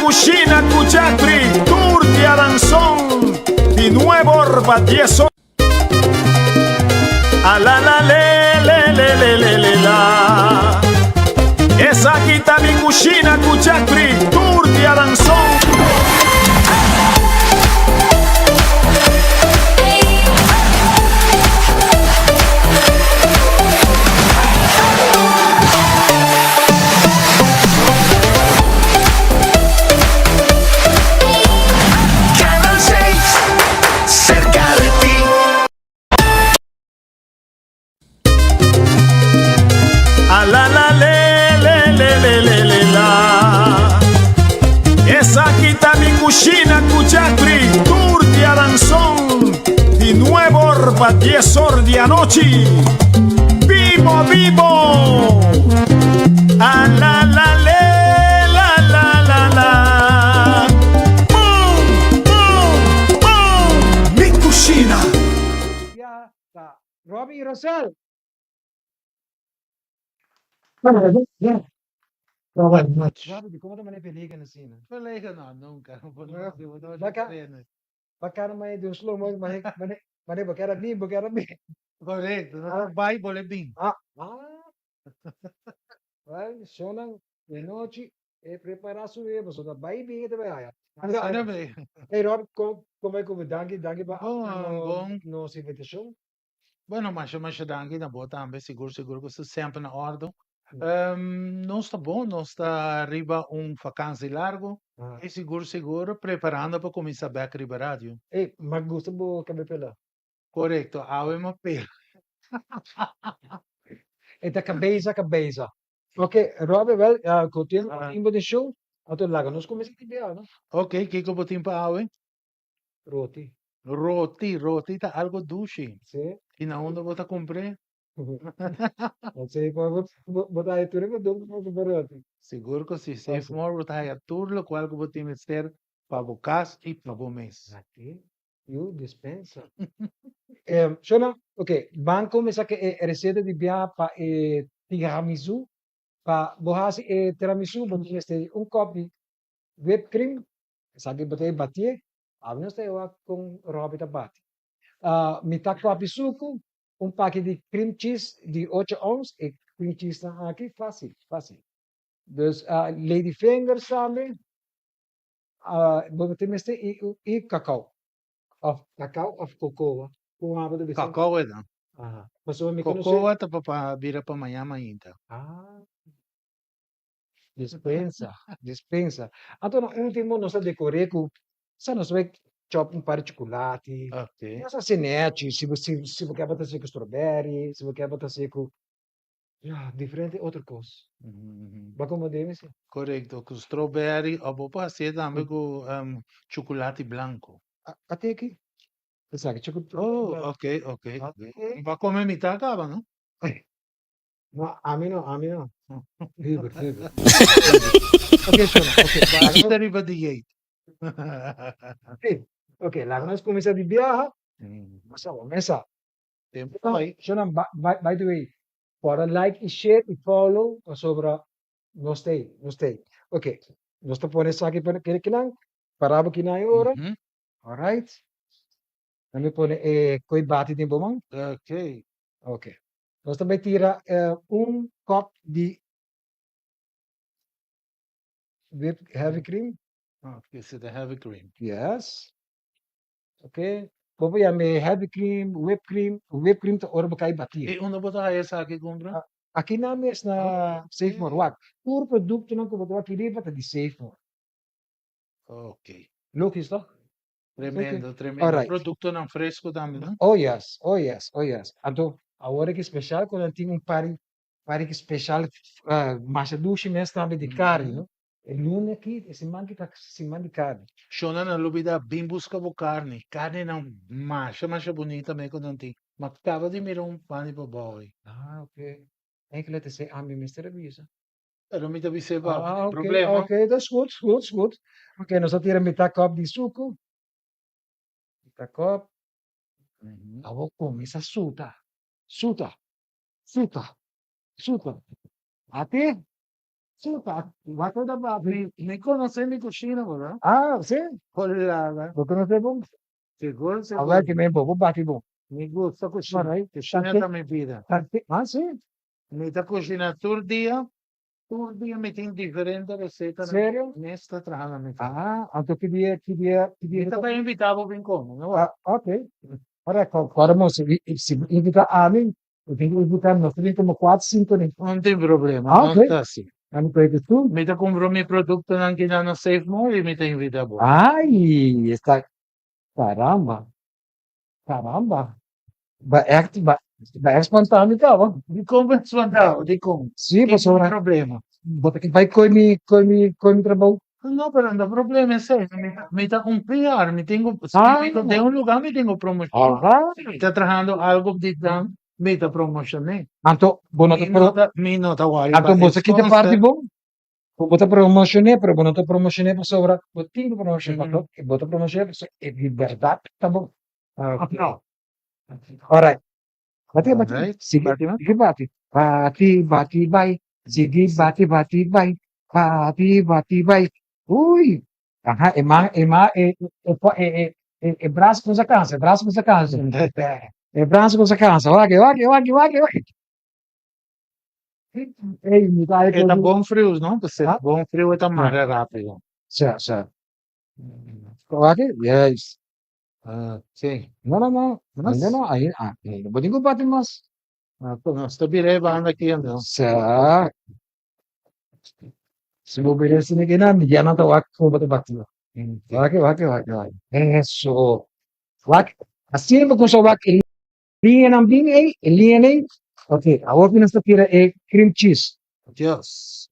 cucina Cuchacri, tour de Adanzón, di nuevo orba 10 horas. A la la. Esa quita mi cucina Cuchacri, tour de Adanzón. Esa quita mi cucina Cuchacri, tour de Adanzón, di nuevo orba 10 horas de anoche. Vivo, a la boom, mi cucina. Ya está. Robbie y Rosel. Robbie, ¿cómo te manipeligas na cena? Verlegen nou, nunca. Baka naman yung slow mo, mani bakera ni. Correcto, Ah. no Bible é bem. Well, sonang de noche preparar su bebo, so da baby ito ba ya. Sana bem. Hey Rob, como é que danke ba? Bom. No invitation. Bueno, mas danke na boa também, seguro que você sempre na ordem. Não está bom, não está arriba vacância largo. E seguro, preparando para começar a Riba Rádio. Hey, maggusto mo kami pala. Correto, ave uma pela. Ita kabeza. Okay, Rob, well, continue timbo de show. Ato laga, nos começa a tibiar, no? Ok, que eu botinho para ave? Roti. Roti, tá algo doce. Sim. E na onda você comprei? Não sei como botar aí tudo, mas dou para roti. Seguro que sim. Se for botar tudo, qual que botinho mister para o caso e para o mês. Aqui, you dispensa. Shona, ok, banco me sa che receita di bia pa tiramisu, pa bohasi tiramisu, bondi este un cup di whipped cream, sa che botei batie, avno ste wa con robi tabati. Metà cup di succo, un pacchetto di cream cheese di 8 ounce e cream cheese na aqui, fácil. Dus lady finger samen, botei este e cacau. Of cacau of cocoa. Kung nga ba ito bisa? Cacau é não. Aha. Mas may Cacau é para vira para amanhã ainda. Dispensa. Ato na ultimo, nasa decore ko, sa nasa may chop um par de chocolate, Ok. nasa sinete, se você quer botar com strawberry, se você quer botar com diferente outra coisa. Baka mo deve ser. Correto, com strawberry, ou pode ser também com chocolate branco. Até aqui. Sabe, chocolate. Oh, ok. Vai comer metade, acaba, não? No, amin no. Libre. Okay, Shona. Okay, Está arriba de jeito. Okay, lago nós começar de viajar. Mesa. Tempo Oh, vai. Shona, by the way, para like e share e follow sobra no stay. Okay. Nós te pones aqui para que lang para aqui na hora. All right. Kami pone koi bati din bomang. Ok. Okay. Nós também tira cup de whipped heavy cream. Esse é the heavy cream. Yes. Okay. Popo ya may heavy cream, whipped cream to oro bakay bati. E onde botar essa aqui, compra? Aqui na mes na Safe More. Wag. Puro produkto ng kubo pili pa di Safe More. Ok. Look is to. Tremendo. Alright. Produto não fresco também, não? Oh yes. Anto, agora que especial quando tem pari que especial massa dushi mes também de carne, no? E lune aqui, esse man de carne. Shona na lubida bem busca bo carne. Carne não macha bonita mesmo quando tem. Mas acaba de mirar pano para boy. Okay. En que let say ami Mr. Avisa. Pero mi tabi se Okay, problema. okay, that's good. Okay, nós tira metade cup de suco. Metade cup. Avo começa suta. Ate? Chuta, vaca da vaca. Nem conhece minha cozinha, ¿verdad? Ah, sim. Olha, Você não sei bom. seguro, Agora seguro. que bem bom, vou bater bom. Me gusta cozinha. Mano, aí, Cozinha da minha vida. ah, sim. Me dá cozinha todo dia me tem diferente receita. Sério? Nesta trabalhando na minha casa. Ah, então queria. Me também invitava bem como, não? Ah, ok. Ora, agora, moço, se invitar a mim, eu tenho que invitar, nós temos como 4, 5, né? Não tem problema, Ah, não ok. está assim. A mim para tu? Me dá comprou meu produto aqui na Safe Mall e me tem invitado. Ai, está. Caramba. Caramba. Vai espontâneo, então. De como é espontâneo, de como. Sim, Que você tem problema. bota que vai com trabalho. Não, pero não problema é sério. Me está com PR, me tenho, se Ah. me tem um lugar, me tenho promoção. Alright. Está trabalhando algo de dan, me está promocionando. Anto, bono to pro. Me nota worry Anto, você que te parte sponsor. bom. Bota promocionar, pero bono to promocionar para sobra. Botinho promocionar para Mhm. to. Bota promocionar é de verdade, tá bom. Okay. Não. Alright. Bati. Alright. Sige, Bati ba? sige, bati. Bati, bay. Sige, bati, bay. Bati, bay. Uy. Aha, é braço com essa cansa, braço com essa cansa. É braço com essa cansa. Wag. Ei, me dá aí. Está bom frio, não? Você Ah. bom frio está mais rápido. Certo. Wag, yes. Sim. Não. Não. Aí, não pode bater mais. Nós banda aqui, não. Certo. Se mo bilhin ni Gina, bigyan ng tawag ko ba ito bakit? Wag. Eso. Wag. Assim mo kung sa wag, linha ng bing linha nem. Okay, a wag na tira cream cheese. Deus.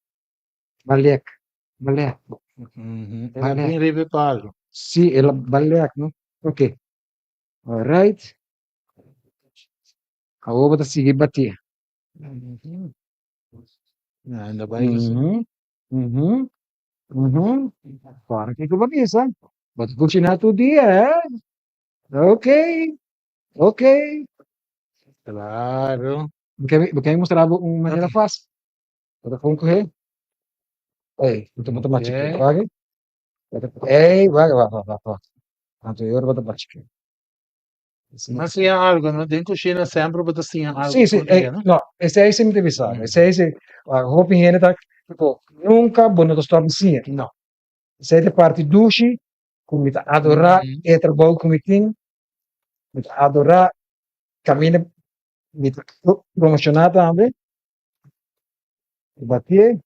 Baliak. Ela tem ribe palo. Si, ela baliak, no? Okay. Alright. A wag ba sige bati? Ainda bem que Parang que ba bisa? Ba't ko sinato dia? Okay. claro. Bukay mo sarabo ang Manila Fast. Para kung kuhe. Betul macam Okay. lagi. Wag. Anto yor bata bachke. Mas tinha algo, não tem cozinha sempre, mas tinha algo. Sim, por dia, não? no, esse aí sempre deve ser. Esse aí, hopi hene tak, tipo, nunca bono to stop sim. Não. Esse aí de parte dushi, kumita adorar, Mhm. trabalho kumitin, kumita adorar, camina, mita promocionar também. Batie.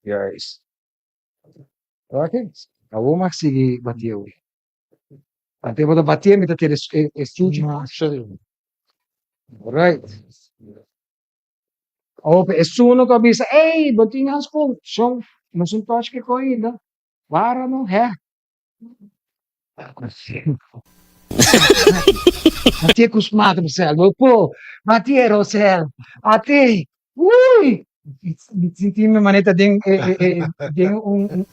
Yes. Okay. Awo magsige batie uwi. Ante mo batie, mita tira estuche. Nossa, Right. Ope, nessuno capisce, ehi, bottinga ascolta, non sono tosche coida, varano, Ma ti è cosmato, Marcelo, pô, ma ti è Rosel, a te, ui, mi senti in manetta di un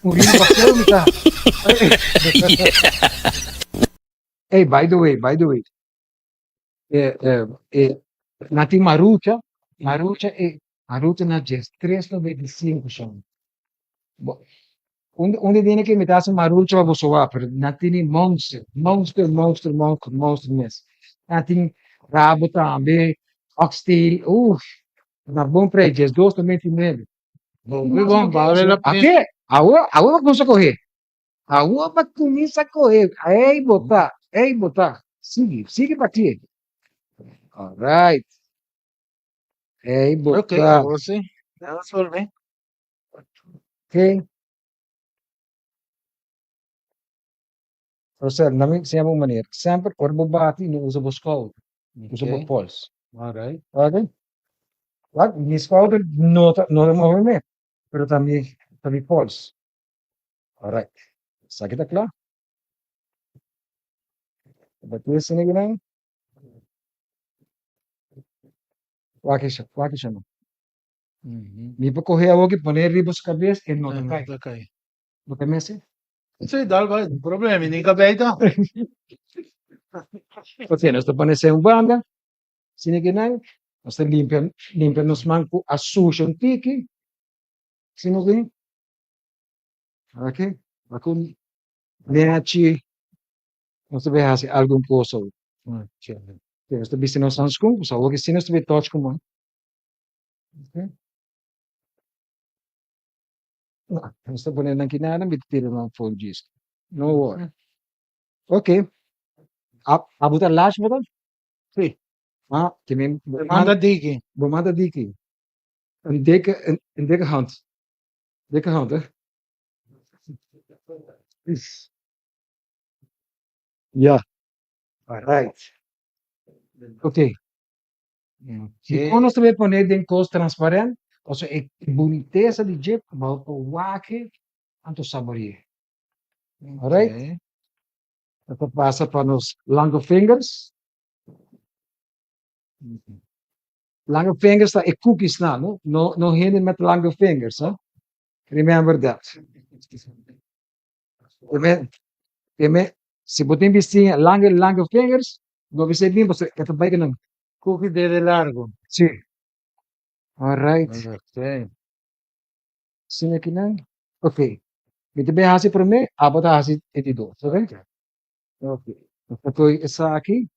rino bassone, Hey, by the way, nati Marucha na Jazz 395 são. Onde tem que meter essa Marucha para você ver, nati monster mesmo. Nati rabo também, oxtail, na bom preço, Jazz 299. bom, vale a pena. Aqui, a começa a correr. A uva começa a correr. Ei, botar. Sigue para ti. Alright. Ei, Ok, botar. você. Vamos por bem. Okay. Rosel, namin siya mong maneira. Sempre, or bubati, no usa boskol. Usa Ok. bopols. Alright. Okay? Like, miskol, no de movimento. Pero também pols. Alright. Sakit na klar? Ba't sini ginang? Waki siya no. Mi pa correr a que poner riba sa cabeça e não cai. Ok. Não cai mesmo? Sì, dal vai, problemi, non capito? Ok, nós estamos nessa banda. Sini ginang. Você limpa nos mancos, a suja um tique. Sim, ok? Ok? Ako, leite, você vai fazer alguma coisa. Okay. Você vai nos handscoen, so ook zien als we touch komen. Okay? Você pode na kinana, met tira ng phone gist. No worry. Okay. Abuta lash mo dan? Sí, Timin, manda digi. bumanda diki. Een dikke hand. Dikke hand, hè? Ja. Alright. Okay. Si Okay. kono você vai poner den cos transparente, ou seja, a boniteza de jeep, mas o wake, anto saborear. Alright? Okay. Ito passa para os lango fingers. Lange fingers are cookies na, no? No hidden met lange fingers, huh? Remember that. Se você investir lange fingers, não vai ser bem, você é também que não. Cookie de largo. Sim. Alright. Okay. Sim aqui não. Ok. Muito bem, assim para mim, abot assim iti do. Ok? Ok. Ito isa aqui.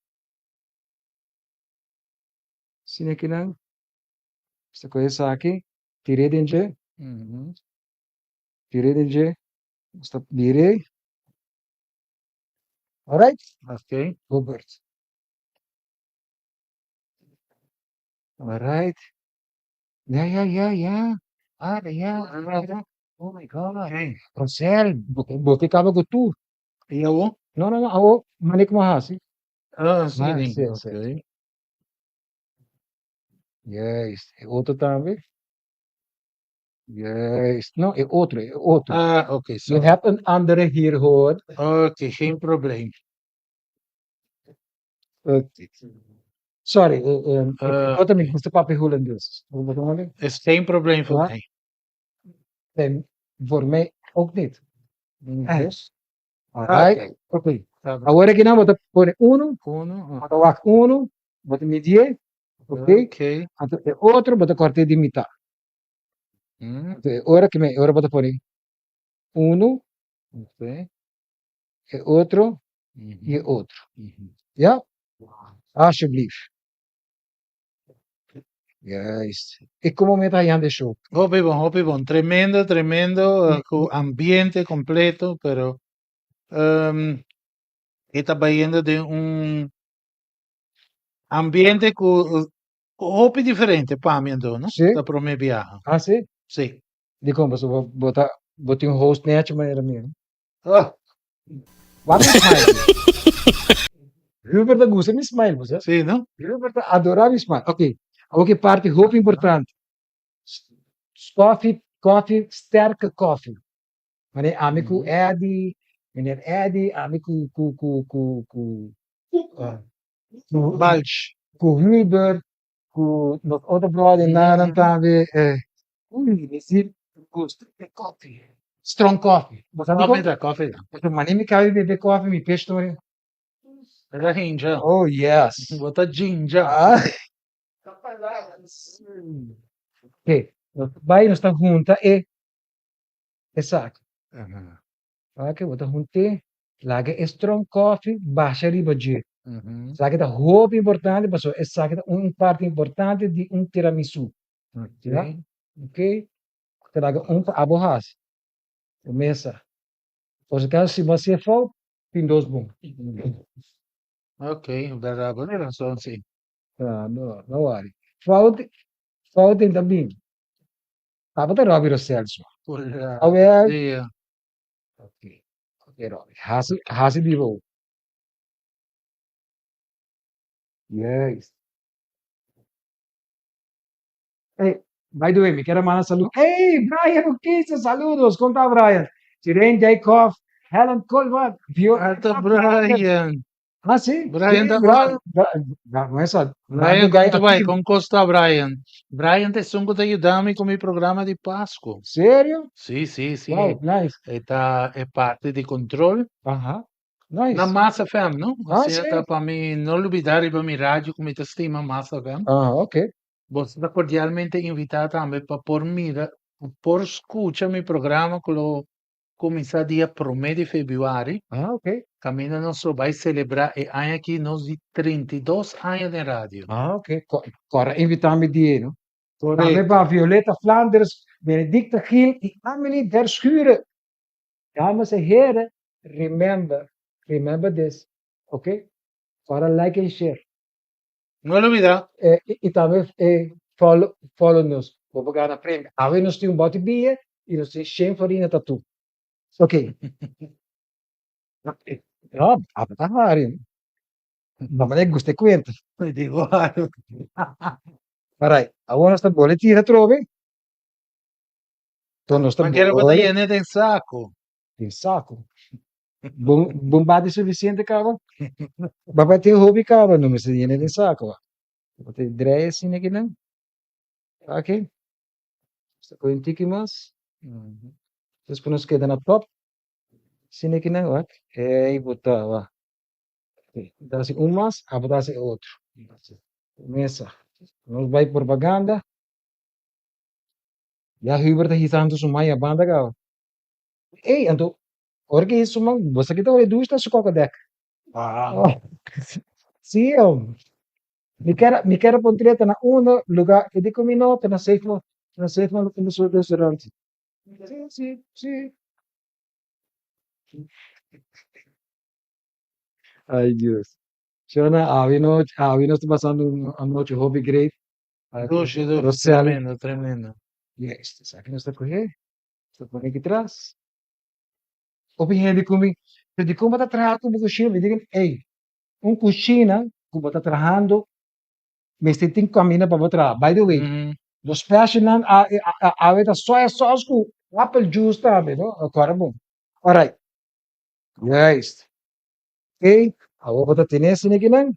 Sim aqui não. Esta coisa aqui. Tirei dentro. Mhm. Tirei dentro. Esta virei. Alright? Okay. Robert. Alright. Yeah. Yeah. Oh my God. Okay. Rosel, buti ka mag-tour. Iyo? No, ako, malik mo hasi. Sige. Sim. Okay. Yes, é outro também. Yes, não, é outro. Okay. Je So, hebt een andere hier gehoord. okay, geen probleem. Sorry, ik Okay. moest de papi holen dus. Wat bedoel je? Is geen probleem voor Ja. mij. En voor mij ook niet. Yes. Okay. Alright, okay. Sabi. Agora que não, vou pôr uno, Uno. vou uno, vou medir, ok? Okay. Então, é outro, vou cortar de metade. Mm. Então, agora vou pôr uno, Okay. é outro Mhm. e outro. Mhm. Ja? Alsjeblieft. Juist. Ik kom met aan de show. Hopi bon. Tremendo. Ambiente completo, pero está yendo de un ambiente hopi diferente para mí, ¿no? Sí. Está pro me viaje. Ah, sim? Sí. Di como, botar um host net, mas era mesmo. Ah, Waarom smile? Rupert gusta me smile, você? sí, ¿no? Rupert adorava smile. Ok. Ook parte hoop importante. Koffie, sterke koffie. Meneer Amiku Eddie, meneer Eddie, Amiku Balch. Huber, nog other brother, naran tabi, nisip, gusto, coffee. Strong coffee. Coffee. Porque manimi kawi bebe coffee, mi pestori. Era ginger. Oh, yes. Bota ginger. Ok. Vai nós estamos juntos exato. Ajá. Ok, bota juntos, lage strong coffee, baixa riba de. Ujú. Sabe que é roupa importante, mas é sabe uma parte importante de tiramisu. Ok. Ok? Traga aborrace. Começa. Por caso, se você for, tem dois bons. Ok, verdad, buena razón, sí. No worry. Falta também. Tava da Robbie Celso. Aware. Yeah. Ok, Robbie. Hasi vivo. Yes. Hey, by the way, me quero mandar saludos. Hey, Brian Urquiza, saludos. ¿Cómo está Brian? Siren Jacob, Helen Colbert. Alto Brian. Ah, sí. Brian, Sí, Brian, Brian, quanto vai? Como está Brian? Brian te sungo te ayudando con mi programa de Pascua. Sério? Sí. Wow, nice. Esta es parte de control. Ajá. Na Nice. Massa FM, não? Ah, Assim, sim. tá para mim não olvidar para minha rádio como te estima Massa FM. Ah, ok. Você está cordialmente invitado também para por escuta meu programa que começar dia 1 de fevereiro. Ah, ok. Caminho nós vai celebrar e ano aqui nós de 32 anos de rádio. Ah, ok. Corre invitar-me die, no? Daarmee Correto. waren Violetta Vlaanders, Benedicte Giel en Amelie der Schuren. Dames en heren, remember this. Ok? Para like and share. Não olvidar. E também follow-nos. Vou pegar na frente. Aí nós temos um bote bia e nós temos 100 farinha tatu. Ok. Ja, aber da war ihn. Mas nem gostei conta. Eu digo, Parai, agora sta boletina trovi? Torno sta mas quero bolle, botar né tem saco. il sacco. Bombadi suficiente, cavolo? Babá tem hobby, cavolo, não me se viene de saco. Bote dreie assim aqui, não? Ok. Sta com tiki mas. Depois nos queda na top. Sine aqui, não, ok? E botar, ó. Dá assim um mas, a botar assim outro. Começa. Nos vai propaganda. Ya Hubert hitando sumaya banda, cavolo. Ei, então, ora que isso, mano, você que tá olhando duas, tá sucoca deca. Ah. Sim, eu. Me quero pôr treta na um lugar, eu digo me nota na safe no seu restaurante. Sim, sim, sim. Ai, Deus. Shona, a vi no está passando a noite hobby great. Doce, Rosseli. tremendo, tremendo. Yes, sabe que não está correndo? Está por aqui atrás. Opinião de comigo. Eu digo, como está trabalhando com coxina? Me digam, ei, coxina, como está trabalhando, me tem caminho para trabalhar. By the way, los passion a veta soya sauce com apple juice também, não? Agora bom. Alright. Yes. Okay. Agora bota tenência aqui, não?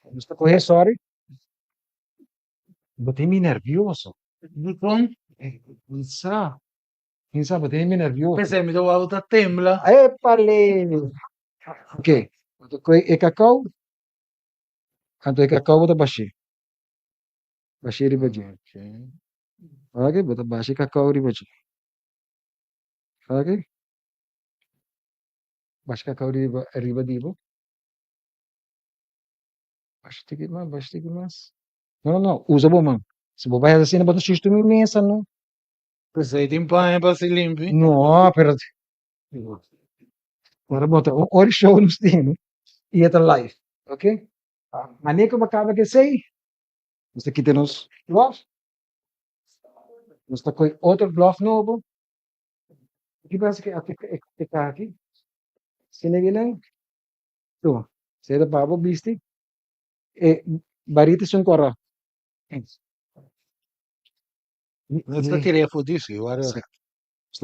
Não está correndo, sorry. Botei-me nervioso. Então, Pensa, botei-me nervioso. pensei, me deu a outra tembla. Epale. Ok. E cacau? Quanto é cacau, bota baixi. Baixi ribaji. Ok, bota baixi cacau ribaji. Ok. Baixi cacau ribadibo. Baixi mais. Não, não, usa bom, mano. Se você vai assim, bota X tu imensa, não? Pensei, tem pão para se limpar. Não, pero... Agora bota, ori show nos tem, e é live, ok? Maneira como acaba que sei, você aqui temos bluff, nós está com outro bluff novo, o que passa que está aqui, se não viram, tu, se é da babo, viste, e barita são corra. Não queria foder isso, agora. Você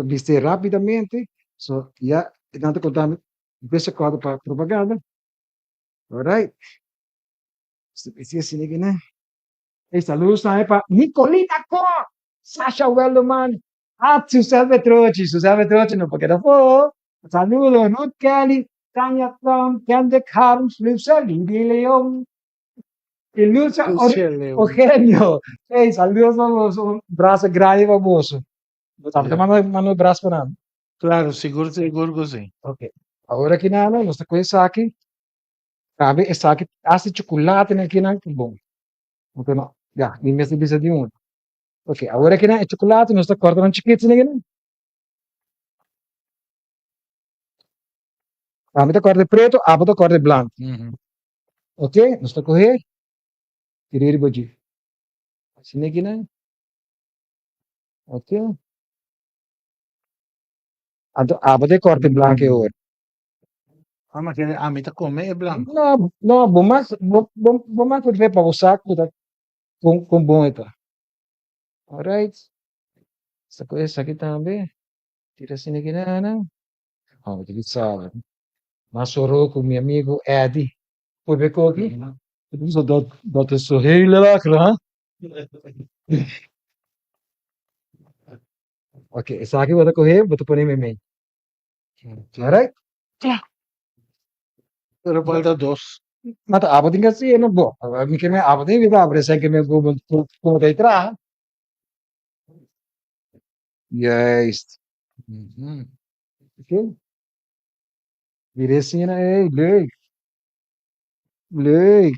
viste rapidamente, so, já, tanto contando, deixa quadro para propaganda, alright? Você precisa se ligar, né? E saludos também para Nicolita Cor, Sasha Wellman, Suzanne Petroci, não porque não for. Saludos, Ruth Kelly, Tanya Trump, Kende Carms, Lucia Lindi Leon, e Lucia Eugenio. Ei, saludos, vamos, um braço grande para você. Você manda um braço para nós. Claro, seguro que sim. Ok. Agora que nada, nós temos esse aqui. Sabe, esse aqui, esse chocolate aqui, não é bom. Então, já, nem me precisa de um. Ok, agora que não é chocolate, nós estamos cortando chiquitos, né? A metà corda preto, a metà corda branco. Ok? Nós estamos correndo. Tirei baji. Assim aqui, né? Ok? A metà corda branca é agora. Ah, mas a mim tá comer é branco. Não, não, bom mais por ver para o saco, com bom, então. Alright. Essa coisa aqui também. Tira assim aqui, né? Ah, vou te dizer, mas sorou com meu amigo Eddie. Foi ver com aqui? Só dá sorrir lá, claro. Ok, essa aqui vou correr, vou pôr em meu meio. Alright? Pero falta 2. Mata abot din kasi ano bo. Mikir me abot din kita present que me como te tra. Juist. Mhm. Okay. Direitinho, hey, leuk. Leuk.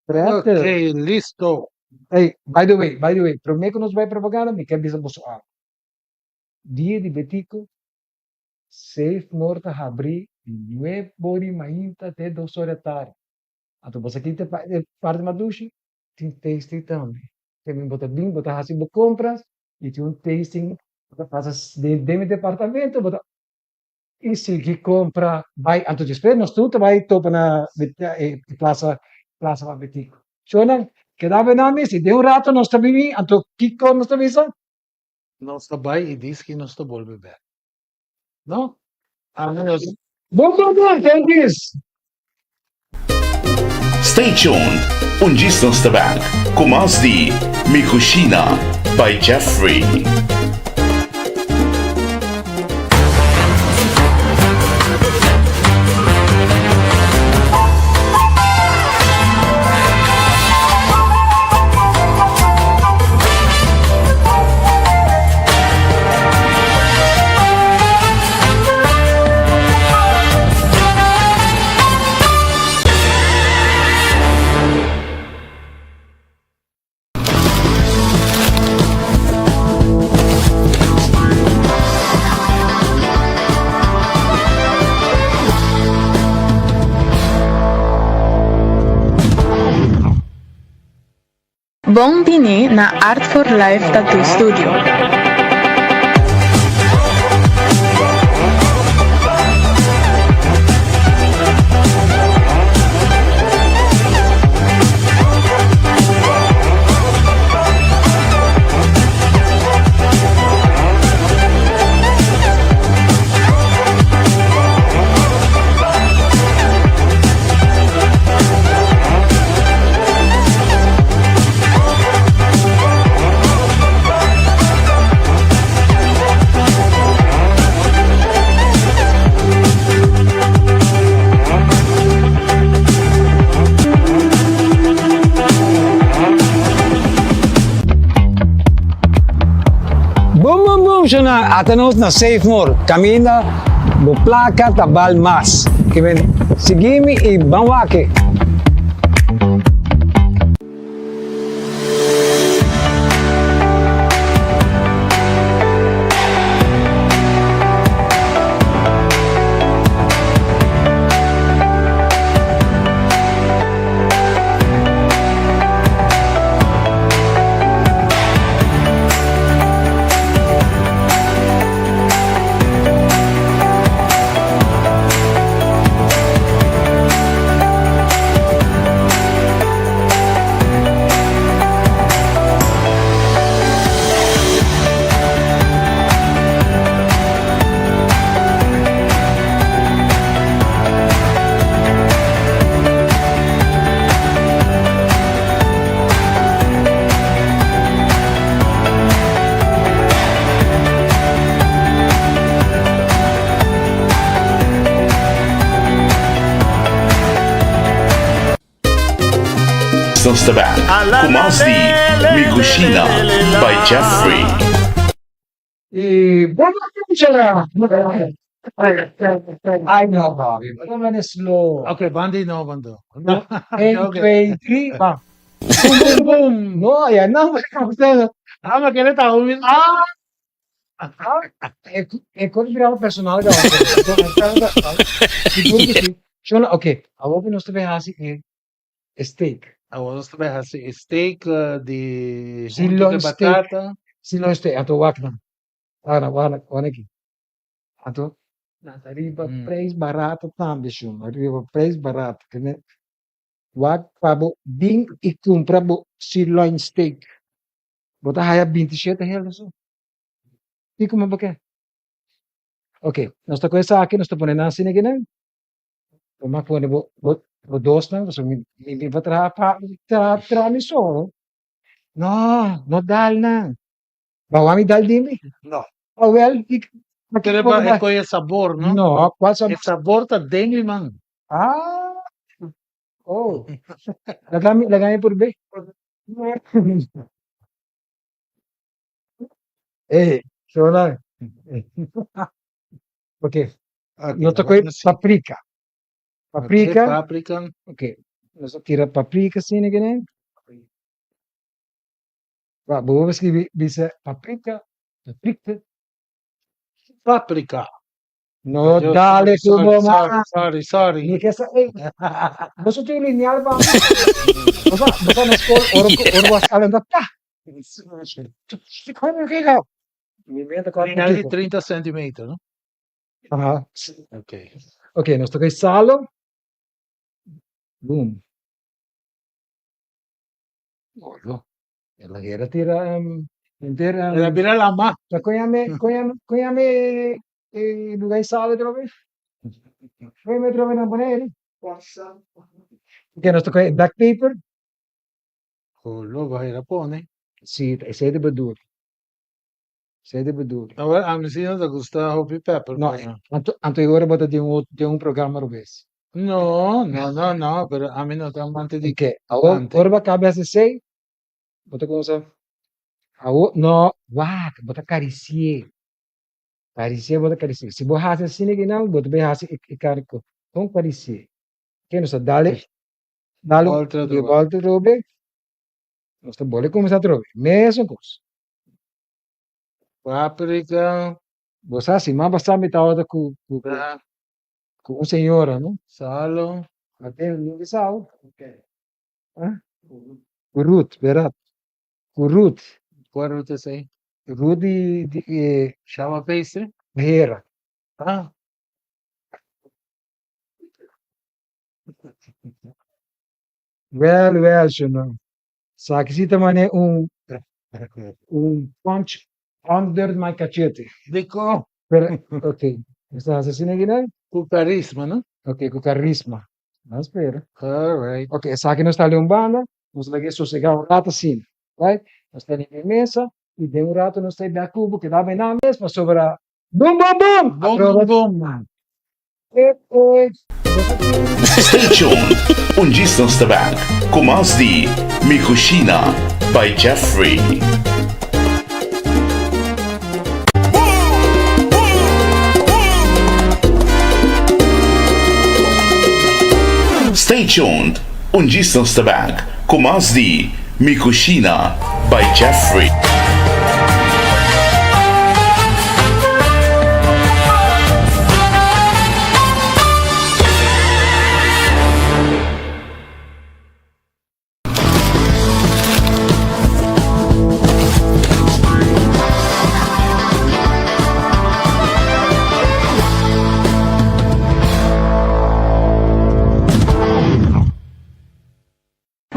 Prettig. Okay, listo. Hey, by the way, para mim que nós vai propaganda, me quer dizer você dia de Betico, safe morta abrir, 9h30 até 2 horas da tarde. Então você aqui tem parte de ducha, tem tasting também. Tem botar bem, botar assim, compras, e tem um tasting, faz de meu departamento, botar e se que compra, vai, anto depois nós tudo vai topa na plaza para Betico. Shona, quedava na mesa, e de um rato nós também, anto Kiko nós também sabe. Não está bem e diz que não está bom beber. Não? Ah, menos. Bom, thank you. Stay tuned. Ungis Bank. Kumazdi. Mikushina by Jeffrey. Bom dini na Art for Life Tattoo Studio. Boom, siya na atanos na safe more. Kamina, buplaka tabal mas. Kimen, sigimi ibawake. Bank. Kumazdi. Mikushina by Jeffrey. Boom siya na. I know, Bobby. But I'm gonna slow. Okay, bandi no bando. Okay. 3, ba? Boom, boom. No, ayan na. Ah, makinig ako. Kung virava personal ka. Siguro kasi. Siya na, okay. Ako pinustubihasi steak. Ako gusto ba kasi steak di Sirloin de steak. batata. Silo steak. Ato wak na. Wala ki. Ato, nasa riba price barato tambe siya. Riba price barato. Kaya, wag pa bo, ding ikumpra bo sirloin steak. Bota haya 27 reais. Di ko mabaka. Okay. Nós tá com essa aqui, nós tá pondo na cena aqui, né? Uma pone bo dos na, so mi va tra mi solo. No dal na. Bawami dal din eh. No. Oh well, Pero ba eko yung sabor, no? No, qual sa El sabor ta dengue man. Ah, oh. Lagay por B. Shona. Okay. Okay, No tocó agora sim. paprika. Okay, Paprika. paprika. Okay. Nós tira paprika sini ganun. Vamos escrever bisa paprika. Paprika. Paprika. No, Yo, dale, sorry, kubo sorry. Ni kesa, gusto tuh linear ba? Basta na school, or was alam na pa. Ano kaya? Movimento ko. Linear de 30 centímetros, não? Aha. Ok. Okay, nós toca salo. Boom. Olha. Ela era tira inteira. Ela vira lama. Conhame lugar salo outra vez. Foi me trove na banheira. Okay, nós toca black paper. Lo vai a pone. Sim, esse é de bedoel. Esse é de bedoel. Agora, a mim não gusta hot pepper. No, anto agora bota de um programa vez. No, pero a mí no te amante di Okay, agora vai cabe esse sei. Bota como sa. No, wag, bota caricie. Caricie bota caricie. Se você hace assim não, bota bem hace ikarko. Com caricie. Que nós dale Volta de volta trobe. Nós tá bole começar a trobe. Mesmo coisa. paprika. Você assim, mas basta me tá outra com senhora, não? Salo. Até não sal. Okay. Kurut, berat. Kurut. Qual te sei? Kurut de Chama pastry? Behera. Ah, Well, senhor. Só que se também punch under my cachete. dico Ok. Está assassino aqui, né? con carisma, ¿no? Ok, com carisma. Mas espera. All right. Ok, só que nós está ali banda, nós lagi sossegar um rato assim, right? Nós está ali na mesa, e de um rato nós está a cubo, que dá bem na mesa, mas sobra bum, bum, bum! Bom, bom. Stay tuned. Unjistons Tabak. Kumazdi. Mikushina by Jeffrey. Stay tuned. Unjistons Tabak. Kumazdi. Mikushina by Jeffrey.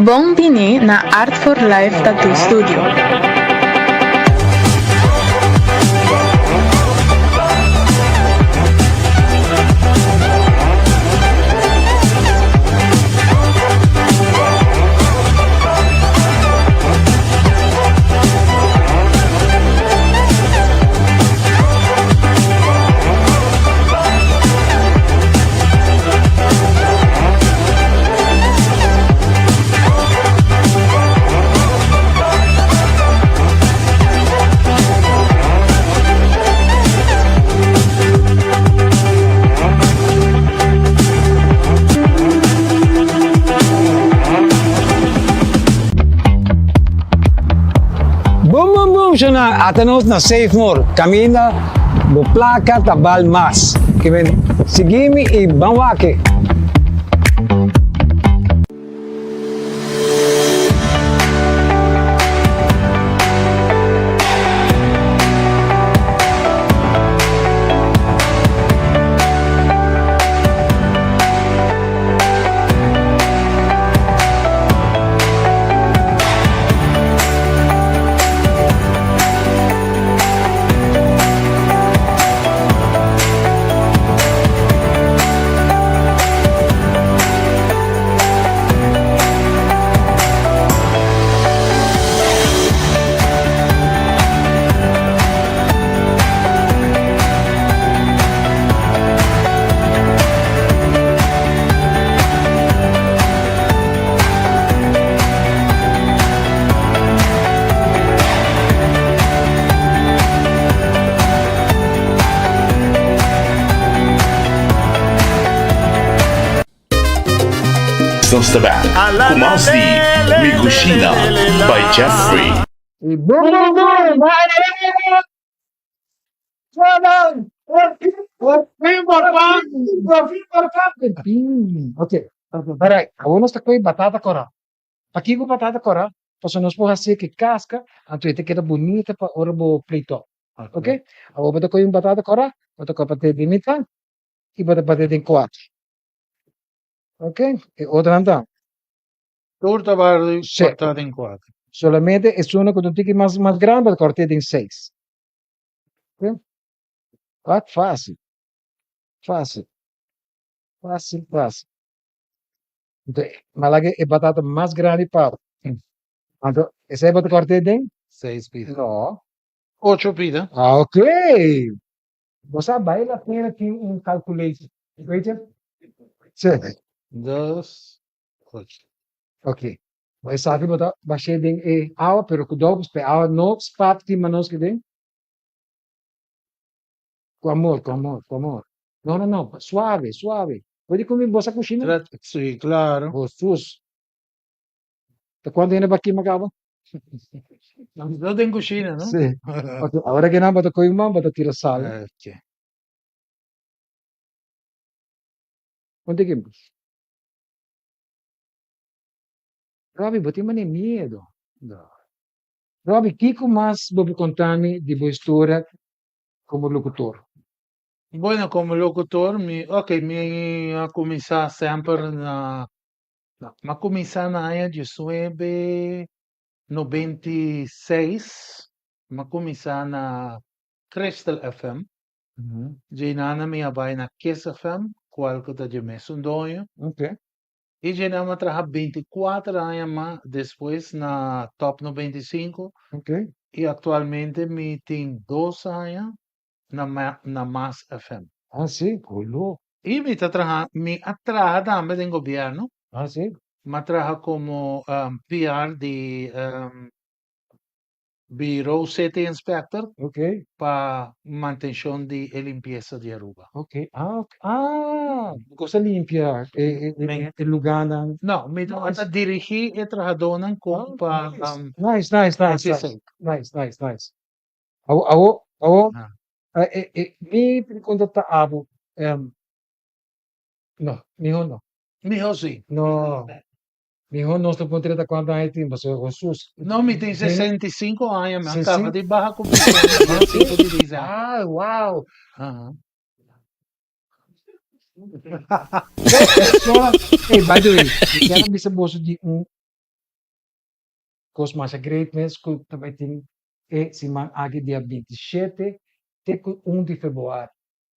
Bom Bini na Art for Life Tattoo Studio. Boom, siya na atanos na safe more. Kamina, buplaka, tabal, mas. Kimen, sigimi, ibawake. distance back. Kumasi, Mi Cucina by Jeffrey. E boom, boom, boom! Okay. Alright. Agora nós temos batata cora. Aqui com batata cora, nós podemos fazer que casca, então ela fica bonita para o rabo pleito. Ok? Agora bota com batata cora, bota com patê de mitad e bota patê de quatro. Ok? E outra anda. Torta va Sì. cortada in quattro. Solamente es uno con un tique más grande, pero corté en 6. ¿Sí? Ah, fácil. Fácil. Fácil, fácil. Entonces, malaga es batata más grande para. Entonces, ¿ese es batata corté en? 6 pida. No. 8 pida. Ah, ok. Vos sabés, vale la pena aquí un calculation. ¿Veis? Sí. 2, 8. Ok. Mas sabe botar baixei de água, pero cuidado, água não spat que manos que tem. Com amor, com amor, com amor. Não, não, não, suave, suave. Pode comer bossa coxina? Sì, claro. Gostoso. Tá quando ainda aqui macaba? Lo in cucina, no? Sim. Okay. Agora que não bota com irmão, bota tira sal. Ok. Onde que? Robbie, boti mane medo. No. Robbie, Kiko mais vou contar-me de boa história como locutor. Bueno, come locutor, mi ha cominciato sempre ma cominciato nel 1996, ma cominciato na Crystal FM, ginana mi abay na Kiss FM, qual que de mesundonho, Ok. e ginama traha 24 anos ma depois na Top 95, Ok. e atualmente mi tem 2 anos na Mass FM. Ah, sim, colou. Y mi atraja también en gobierno, Ah, sim. me trabaja como PR de Bureau City Inspector Ok. para mantención de limpieza de Aruba. Ok. Ah, ok. Ah, cosa limpia. El lugar. No, mi trabajo dirigí y trabajadonan con para Nice, nice, nice, nice. Sim. Nice. Awo, Ah. mi pergunta ta abo. No, mijo no. Mijo sí. No. Mijo no se puede tratar cuando hay tiempo, se Jesús. No, mi tiene 65 años, me Sesenta- acaba de baja condición. Ah, wow. Ajá. Hey, by the way, quero me saber de coisa mais great mês que também tem se man aqui dia 27 até 1 de fevereiro.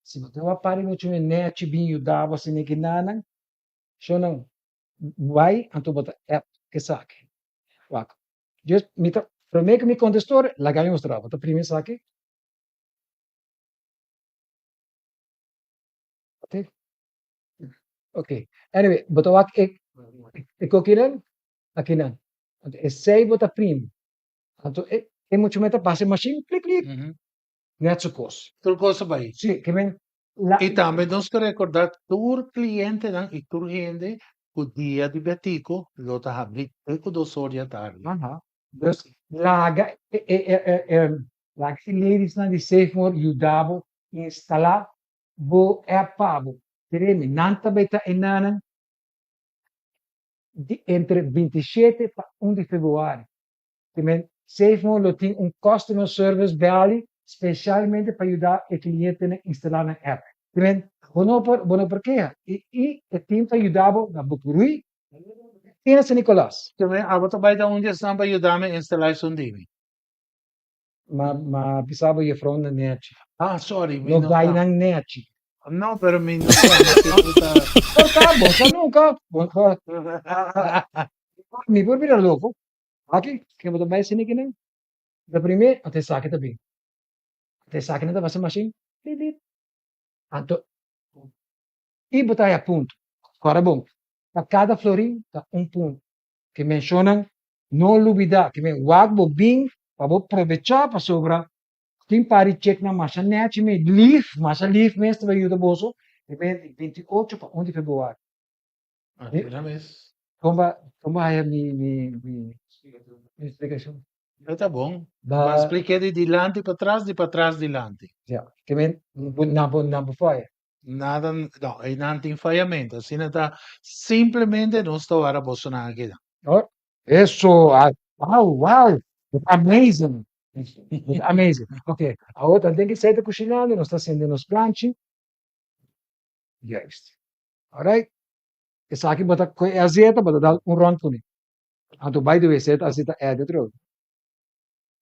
Se você vai para no time net bem ajudar você nem que nada, só não vai então botar app que saque. Waco. Just me primeiro que me contestou, lá ganhou mostrar, botar primeiro saque. Okay. Okay. Anyway, botou aqui aqui não. Sei botar primo. Então é muito mais passe machine, clic. Net zo kost. Tu cosa vai? Sì, che men E também nós queremos recordar tur cliente e tur gente o dia de Betico, lo tá abrir com 2 horas da tarde. Dus laga laga ladies na di SafeMore ajudava instalar bo app pabo. Teremi nanta beta enana entre 27 e 1 de fevereiro. Che men SafeMore lo tem customer service valley specialmente para ajudar o cliente a instalar a app. Bem, bueno por quê? E o time ajudava na Bucurui e na San Nicolás. Também, agora vai dar onde estão para ajudar a instalar isso dele. Ma pensava ia from na net. Ah, sorry. No vai na net. Não, pero mi no Tá nunca. Me por virar louco. Aqui, que eu também sei que nem. Da primeira até saque também. Até saque na base machine. Anto e botar a ponto. Agora bom. Para cada florim tá ponto. Que mencionam não olvidar que men wagbo bem para aproveitar para sobrar. Tem pari check na marcha net me leaf, marcha leaf mesmo vai ajudar bolso. E men 28 para 1 de fevereiro. Aqui na vez. como é a minha explicação? Tá bom. Da, Mas expliquei de dilante para trás, de para trás dilante. ja, que men, não foi. Nada, não, é não tem falhamento. Assim, tá, simplesmente não estou a Bolsonaro aqui. Oh, isso, wow, it's amazing. It's amazing. Ok, a outra tem que sair cozinhando, nós está acendendo os planches. Yes. Alright? Essa aqui bota azeite, bota dar ron com ele. Anto, by the way, azeite é de troco.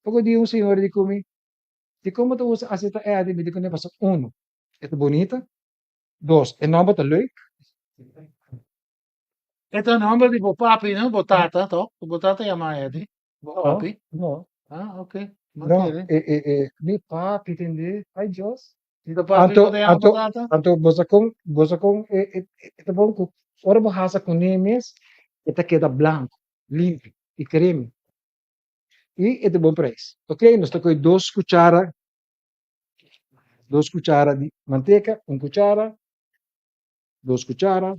Pouco de senhor de comer. De como tu usa azeite é de me passa é bonita. Dois, é não bota leuk. Ito nome di papi, no? Botata, to? Botata chiama Edi? Papi? No, Ah, ok. no, Mantiene. ni papi, entende? Ai, Dios. Dito papi Anto, ko tayo anto, botata? anto, bosa kong, ito bom ko, ora mo hasa com nemes, ita queda branco, limpo e creme. E é de bom preço. Ok? Nós temos duas cucharas de manteiga, uma cuchara, duas cucharas.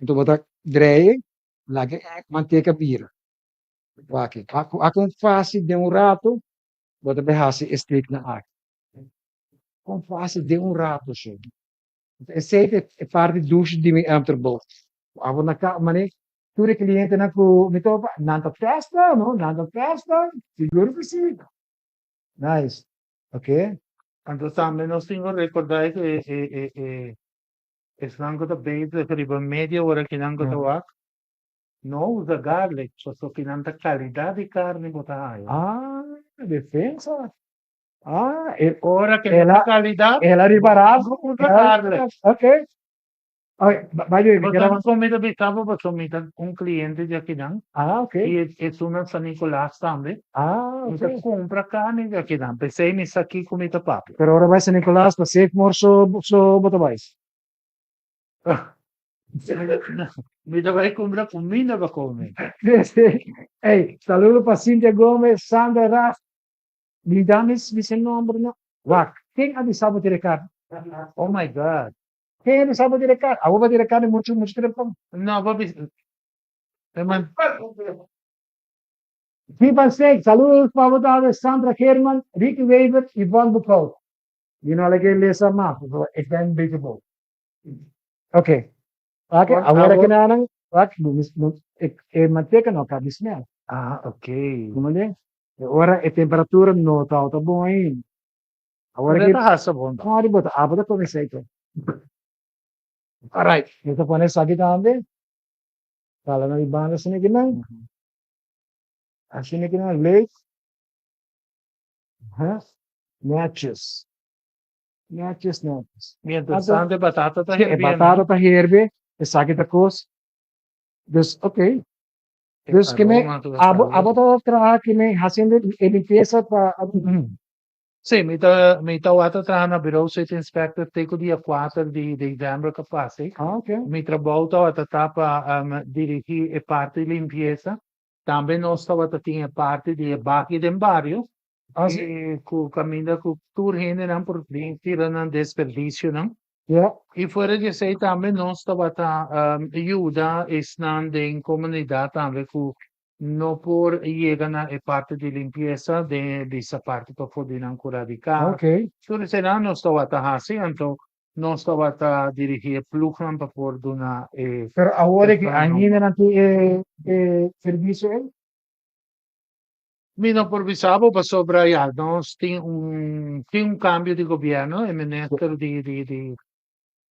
Então, botar dreie, lage manteiga vira. Aqui. Ako fácil de rato, bota behasi steak na água. Com fácil de rato, senhor. É sempre parte dos de mim amterbol. Abo na ka mane, tudo cliente na ko mito pa nanta festa, no? Nanta festa, seguro que sim. Nice. Ok? Anto também nós temos que recordar que esse lango da base, kariba media hora que lango da wak, não usa garlic, só que não qualidade de carne botar aí. Ah, defesa. Ora que ela- não qualidade, Ela ribarado. usa garlic. Ok. Okay, by the way, Botamos comida bitava, botamos um cliente de aqui não, ok. e é uma San Nicolás também. Ok. Então compra carne de aqui não. Pensei nisso aqui comida papi. Pero ora vai ser Nicolás, pa safe more so botabais. Me vai comprar comida para comer. Hey, saludo para Cynthia Gomes, Sandra Ras. Me dames, me sem nome, no? Wak, quem avisava de recado? Oh my God. Quem avisava de recado? A uva de recado é muito tempo. Não, papi. Man, Viva Steak, saludos para botar Sandra Kerman, Ricky Weber e Van Bukow. You know, like lesa map, so it's then beautiful. Okay. Okay, agora que não, wak, manteca não cabe smell. ah, ok. Como é? Agora a temperatura não está bom ainda. Agora que Ora sa bom. Mari bota, bota comecei então. Alright, ito po na sakit namin. Kala na ibang na siniginan. Ang siniginan, late. Ha? Matches. Matches. Interessante, batata tá É batata para herbe, é sakit akos. Dus, okay. Dus kami, abo to trabajo que me haciendo limpieza para Sì, mi tawata trana Bureau State Inspector teco dia 4 di dezembro che passi. okay. Mi trabalho a tapa dirigir e parte de limpeza. Também nós estava tinha parte de baqui de barrio. E com caminho com tour rende não por tira não desperdício não. Yeah. E fora de sei também nós estava ajuda em comunidade também com no por llegan a parte de limpieza de essa parte para poder ancora radicar. Okay. Então, será não estava assim, então não estava a dirigir plugam para por dona Pero agora que ainda não tem serviço aí? Mino por Visabo para sobre aí, nós tem cambio de governo, o ministro de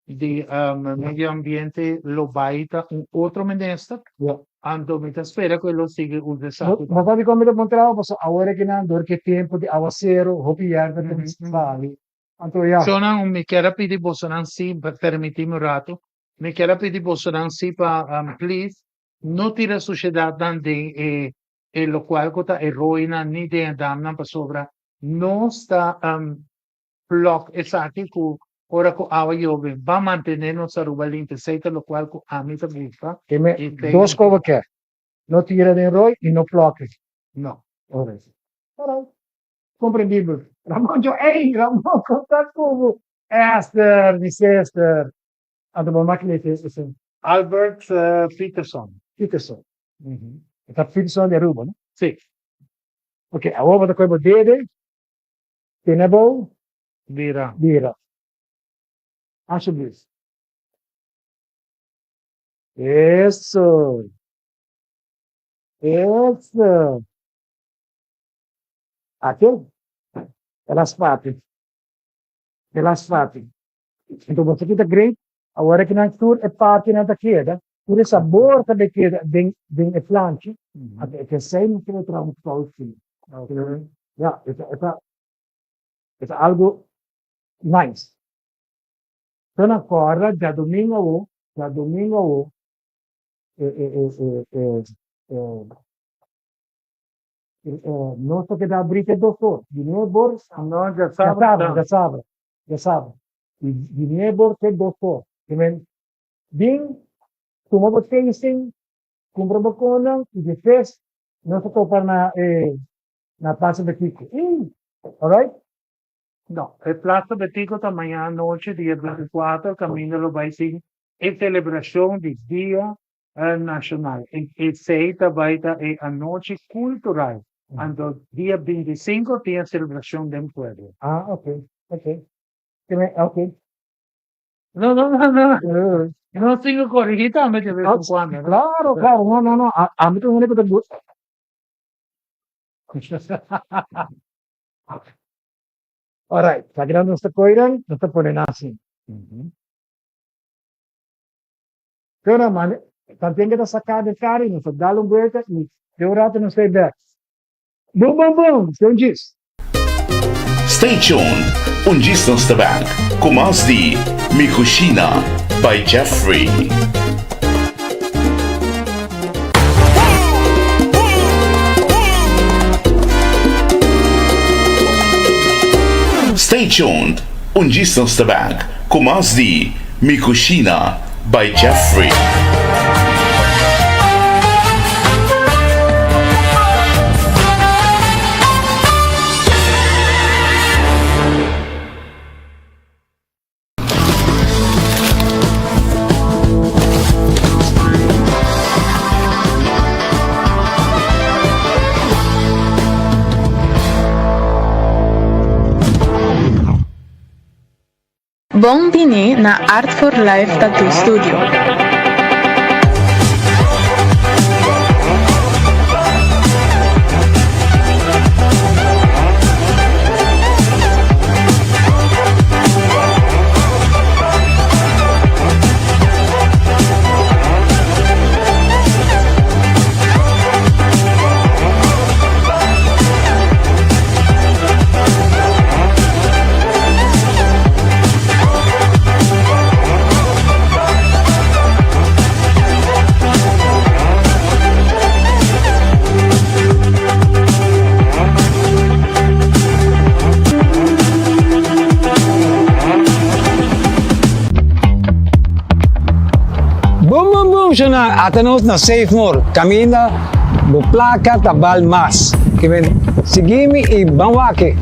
medio ambiente lo baita outro ministro. Yeah. Ando mi spera quello sigue un desastre. Ma sabe come lo montavo? Posso agora que não dor que tempo de aguaceiro, ropiar da vale. Anto ya. Sono un mi chiara pidi bosonansi per permittimi un rato. Mi chiara pidi bosonansi pa please non tira società dande e lo qual cota e roina ni de damna pa sopra non sta block esatti cu ora co ava io va mantenendo sa ruba l'interseita lo qual co amita busta Que me dos cova que no tira de roi e no bloque. no. Ora. Ora. Compreendível. Ramon, Ramon, contato como Esther, Miss Esther. Anto bom maquinete assim. Albert Peterson. Peterson. Sta Peterson di Aruba, no? Sì, Ok, avevo da quel vedere, tenevo, Vira. dira. Alsjeblieft. Isso. Isso. Aqui? Elas fazem. Elas fazem. Então você fica great. Agora que nós tour é parte na daquela. Por esse sabor que daquela den é planche. Até que sai no que eu trago para o fim. Ja, é algo nice. Então agora, já domingo, non so che da aprite dopo, di neighbors, No, ya ya sabes. sabe. Di neighbors che dopo. Din, tumabo tasting, kumpra ba ko ng, i-fest, non so to para na pasa de kiko. Alright? No, el plato de tico mañana noche, día 24, Camino lo Baisin, en celebración del Día Nacional. El 6 es a noche cultural. Ando día 25 tiene celebración del pueblo. Ah, okay. Okay. No. No tengo corrijita, me de vez en cuando. ¿No? Claro. No. A mí también me gusta. Alright, sagrado nuestra coiran, nuestra ponen así. Pero, man, también que sacar del carro y nos da la vuelta y de rato nos stay back. Boom, don't gist. Stay tuned. Un gist non sta back. Kumazdi, Mikushina by Jeffrey. Stay tuned. Un gist non sta back. Kumazdi, Mikushina by Jeffrey. Buon na Art for Life Tattoo Studio. Boom, siya na atanos na safe more. Kamina, buplaka tabal mas. Kimen, sigimi ibawake.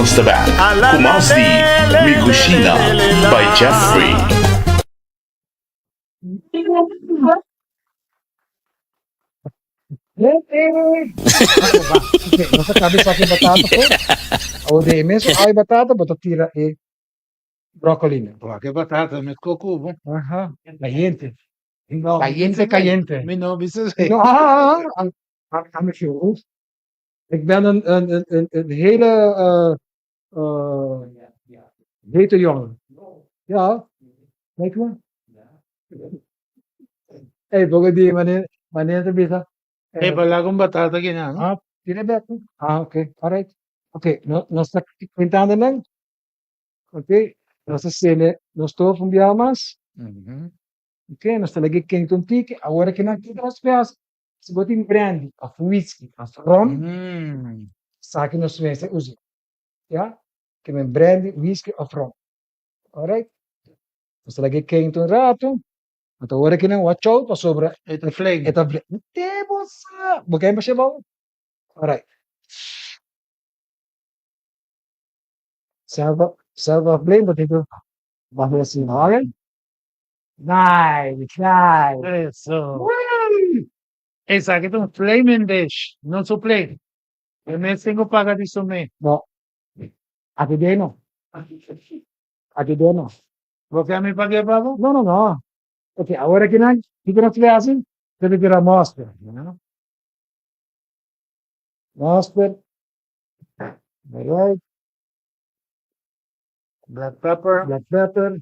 Non sta back. Kumazdi, Mikushina by Jeffrey. Nasa sabi sa akin batata ko. O de mes, ay batata, bato tira Broccoli. Qualche batata met cocubo. Ajá. Caliente. No, Caliente, caliente. Mi no wist ze. No, aan met je hoofd. Ik ben een hele hete jongen. Ja, kijk maar. Hey, pagod wanneer te bisa. E bala con batata ginano. Ah, tiene beto. Ah, okay, alright. Okay, no está pintando lang. Okay, no está sele, no estou from Biamas. Okay, no está lagi Kenton Tiki. Agora que não kita as peças. Se botin brandy, of whisky, of rum, saque nos meses usi. Ja? Que men brandy, whisky of rum. Alright? No está lagi Kenton rato. Então agora que não watch out sobre Et de flame. eta temos. Bogay pa siya ba? Alright. Serve flame, but ito. Bahaya sinagin. Nice. Eso. Esa que un flaming dish. Non so flame. E me tengo paga di so me. No. Ati deno. Ati deno. Porque a mi pague pavo? No. Okay, agora que não, fica na classe, deve ter a mostra, né? Mostra. Alright. Black pepper. Black pepper,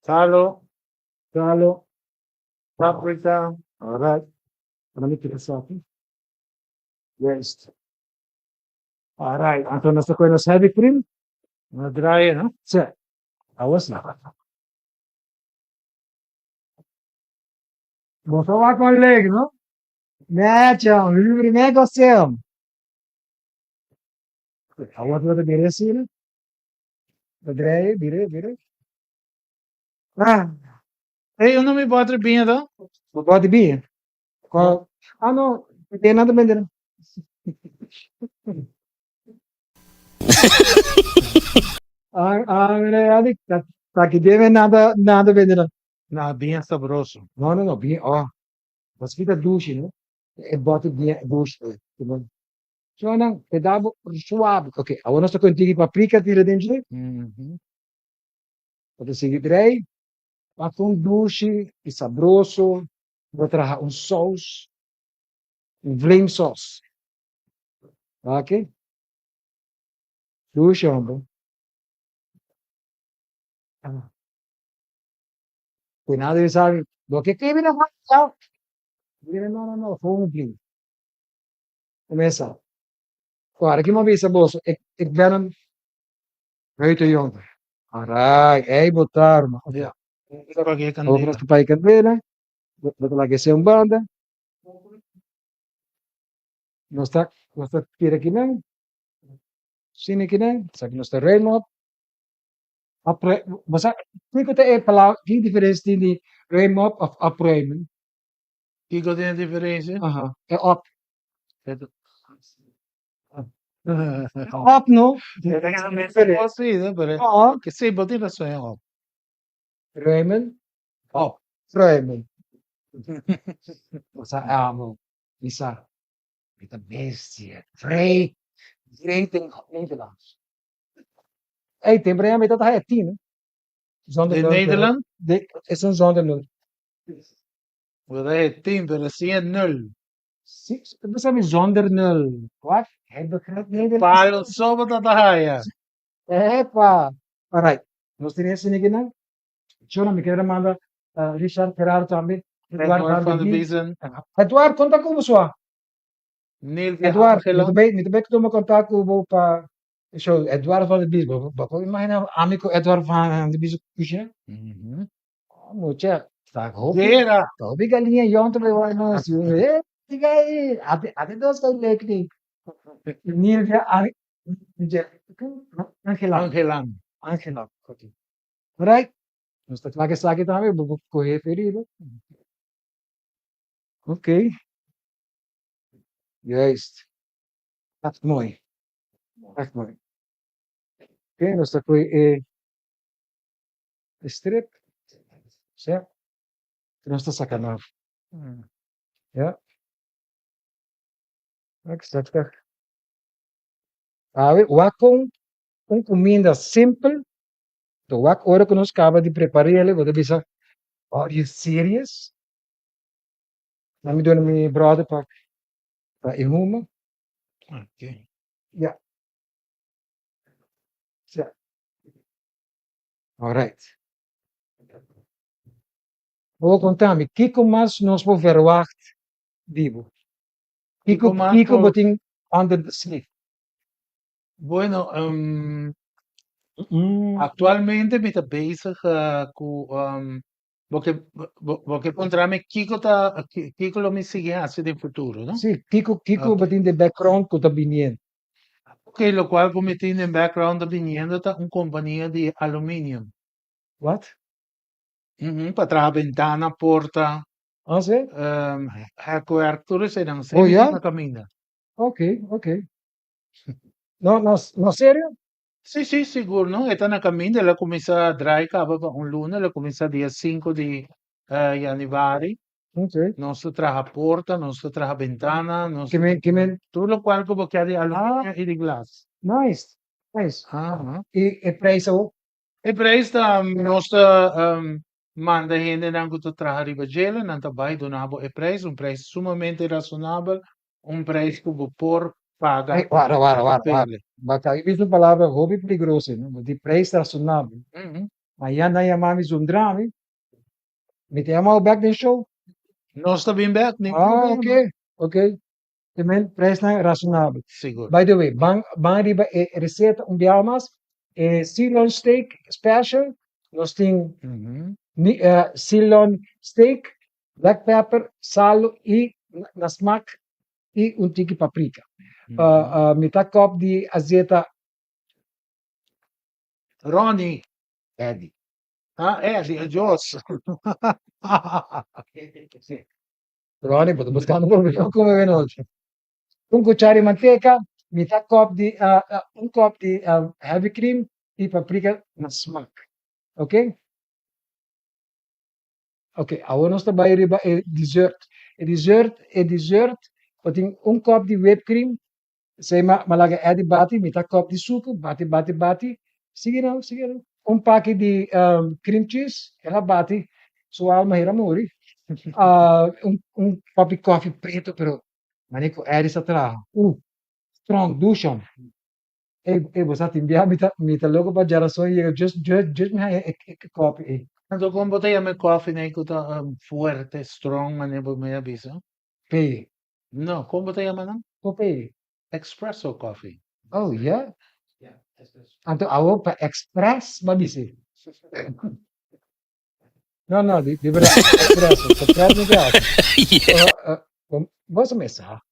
Salo. salo. Paprika. Alright. Para mim que só aqui. Yes. Alright, então nós temos heavy cream. Una dry, no? Sim. Awas na. Vou falar com o leg, não? Médio, livre negociam. Awas na dire sila. Dire. Ah, E io non mi potrei bene, no? pode vir. Ah, não, não tem nada bem dentro. Adik, tá que deve nada bem dentro. No, bien sabroso. Não, bem, ó. Você fica douche, né? É bota bem douche. So, não, pedabo suave. Ok, agora nós estamos com paprika tira dentro. Pode seguir direi. Faz douche e sabroso. Vou trazer sauce. Flame sauce. Ok? Douche, homem. Cuidado de sabe. Do que vive na faca? Não. Vamos bem. Começa. Agora, aqui uma vez, saboroso. Ik ben een hete jongen. Alright, botar, man. Ja. Pague Vou candela. para pai candeira. Vou lá que ser banda. Nós está tira aqui não. Sini aqui não. Isso aqui nós está remote. Você tem que ter palavra que diferença tem de remote of upgrade. Dico di differenza? Aha. É up. Up no. Oh, sì, però. Up. Che sei bottino sono. Raymond. Up. Raymond. Sa amo. Isa. Ita bestia. Frey. Great Nederlands. Hey, tem Brian met dat hij 10. Zonder In Nederland? Is een zonder nul. Wat è 10 per 0. We zijn zonder nul. Wat? Hij begrijpt Nederlands. Parlo solo da Bahia. Epa. Alright. Nós temos esse ninguém. Chora me quer mandar Richard Ferraro também. Edward van de Biesen. Eduardo, conta com você. Neil Eduardo, muito bem que tu me contar com o pa. Show Eduardo van de Biesen. Bako imagina amigo Eduardo van de Biesen kushina. Mucha. Tak hoop. Era. Hoop ik galinha jonto me vai no. Diga aí. Até dois vai ler que. Neil já Angela. Okay. Alright. Nós estamos lá que está aqui também, vou correr ferido. Ok. Juist. Dat is mooi. Echt mooi. Oké, dus dat je de strip. Zo. Nós está sacanagem. Ja. Ik sta terug. Ah, wakong comida simple. To wak ora que nós acaba de preparar ele, você pensa, are you serious? Let me do my brother para irmão. Ok. Yeah. So, all right. Vou contar-me, Kiko mais nós vou verwacht, Divo. Kiko Kiko, mas Kiko po- boting under the sleeve. Bueno, Mm. actualmente me está bezig com porque encontrarme Kiko lo me sigue hacia el futuro, ¿no? Sì, Kiko Ok. boting the background con tabinien. Ok, lo cual como tiene en background viniendo está una compañía de aluminio. What? Para trabajar ventana, porta, Ah, sì? coberturas eran Oh, sempre yeah? na caminha. Ok. No, serio? Sim, seguro, não? Está na caminha, ela começa a drive acaba um lunes, ela começa dia 5 de januário. Ok. Nós trabalha porta, nós trabalha ventana, nós Que men, tudo o qual como que é de alumínio e de glass. nice. E preço? E para isso, nós manda gente não que trabalha riba gelo, não trabalha do nabo e preço, um preço sumamente razoável, um preço que o por paga Ay, guarda. papel. Baka, ibig sabihin palavra, hobby peligroso, no? Di preço razonable. Ayan na yamami zundrami. Me te amo back the show? Nós também back, nem Ah, problema. ok. Também preço na razonable. Seguro. By the way, bang riba receita biamas, sirloin steak special, nós tem sirloin steak, black pepper, sal e na smack e tiki paprika. Metà cup di azeite Ronnie. Eddie. Eddie, è Joss. Ronnie, sto buscando proprio come veloce. Un cucciare di manteca, metà cup di un cup di heavy cream e paprika na smack. Ok? Ok, agora nós trabalhamos riba dessert. Dessert, tem um copo de whipped cream, sei malaga é de bati, metade copo de suco, bate. Sige não. Pack de cream cheese, ela bate, sua alma era morrer. Copo de coffee preto, pero manico é essa atrás. Strong, dushon. Você tem biar, mita logo para geração e just me hai coffee. Quando con botella me coffee nei kuta fuerte, strong, ma ne me avviso? Pay. No, con botella me no? Pay. Espresso coffee. Oh, yeah? Anto ako pa express mabisi. No, di verdad, espresso. Express mi piace. Cosa messa?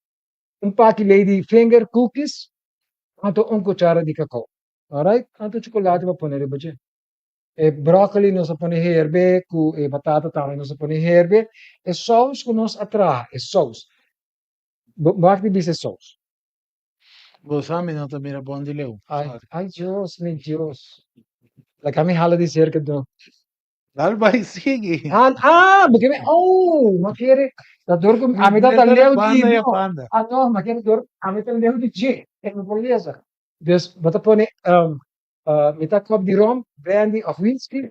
Un pack lady finger cookies, anto un cucciara di cacao. Alright? Anto cioccolato va ponere baje. E broccoli non sa pone herbe, e batata também non sa pone herbe, e sauce con nos atra, e sauce. Bakti bise sauce. Bosami não também era bom de leu. Ai, Deus, meu Deus. La kami hala di cerca do. Albay, sige. Bagaimana? Oh, makere. Tador ko, amit ang talyaw di. Panda ya panda. Makere dor, amit ang talyaw di G. Polesa. Dus, bata po ni, mita cup di rum, brandy of whiskey.